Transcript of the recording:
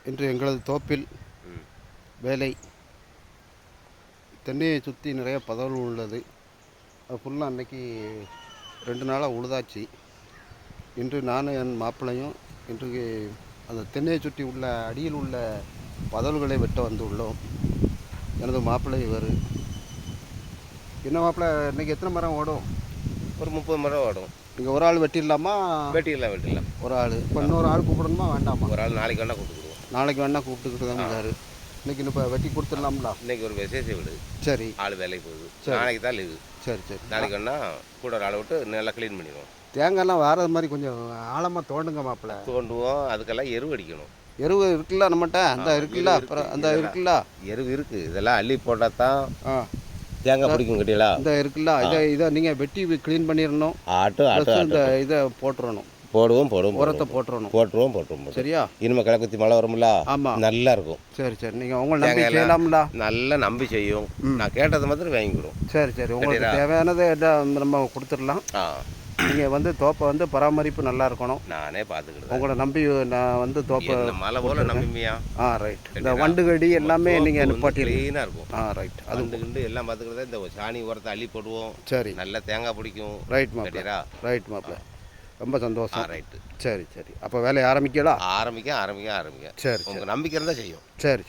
இன்று எங்களது தோப்பில் வேலை தென்னையை சுற்றி நிறைய பதவல் உள்ளது. அது ஃபுல்லாக அன்றைக்கி 2 நாளாக உழுதாச்சு. இன்று நானும் என் மாப்பிள்ளையும் இன்றைக்கு அந்த தென்னையை சுற்றி உள்ள அடியில் உள்ள பதவல்களை வெட்ட வந்து உள்ளோம். எனது மாப்பிள்ளை இவர். என்ன மாப்பிள்ளை, இன்றைக்கி எத்தனை மரம் ஓடும்? ஒரு 30 மரம் ஓடும். நீங்கள் ஒரு ஆள் வெட்டிடலாமா? வெட்டிடலாம். ஒரு ஆள். இப்போ இன்னொரு ஆள் கூப்பிடணுமா வேண்டாமா? ஒரு ஆள் நாளைக்கு வேணால் கூப்பிட்டுக்குருவோம். நாளைக்கு வேணால் கூப்பிட்டுக்கிட்டு தான் இருக்காரு. இன்றைக்கி இப்போ வெட்டி கொடுத்துடலாம்ல? இன்றைக்கி ஒரு விசேஷ வீடு. சரி. ஆள் வேலைக்கு போகுது. நாளைக்கு தான் லீவு. சரி. நாளைக்கு வேணால் கூட ஒரு ஆளை விட்டு நல்லா க்ளீன் பண்ணிடுவோம். தேங்காய்லாம் வாரது மாதிரி கொஞ்சம் ஆழமாக தோண்டுங்க மாப்பிள்ளை. தோண்டுவோம். அதுக்கெல்லாம் எருவு அடிக்கணும். எருவு இருக்குல்ல நம்மகிட்ட? அந்த இருக்குல்ல, அப்புறம் அந்த இருக்குல்ல, எருவு இருக்குது. இதெல்லாம் அள்ளி போட்டால் தான் தேங்காய் பிடிக்கும். கட்டிங்களா? இந்த இருக்குல்ல, இதை நீங்கள் வெட்டி க்ளீன் பண்ணிடணும். இந்த இதை போட்டுறணும். போடுவோம். உரத்தை போட்டுறணும். போட்டுருவோம். சரியா? இனிமேல் கிழக்குத்தி மழை வரும்ல? ஆமாம், நல்லா இருக்கும். சரி. நீங்கள் உங்களை நம்பி செய்யலாம்ல? நல்லா நம்பி செய்யும். நான் கேட்டது மாத்திரம் வாங்கிக்கிறோம். சரி. உங்களுக்கு தேவையானதை நம்ம கொடுத்துடலாம். நீங்கள் வந்து தோப்பை வந்து பராமரிப்பு நல்லா இருக்கணும். நானே பார்த்துக்கிட்டு உங்களை நம்பி நான் வந்து தோப்பை மழை போல நம்பிமையா? ரைட். இந்த வண்டுகடி எல்லாமே நீங்கள் நிப்பாட்டி க்ளீனாக இருக்கும். ரைட். அது கிண்டு எல்லாம் பார்த்துக்கிறதா. இந்த சாணி உரத்தை அள்ளி போடுவோம். சரி. நல்லா தேங்காய் பிடிக்கும். ரைட் மாப்பிள்ள. ரொம்ப சந்தோஷம். ரைட்டு. சரி. அப்போ வேலையை ஆரம்பிக்கலாம். ஆரம்பிக்க. சரி. உங்கள் நம்பிக்கை இருந்தால் செய்யும். சரி.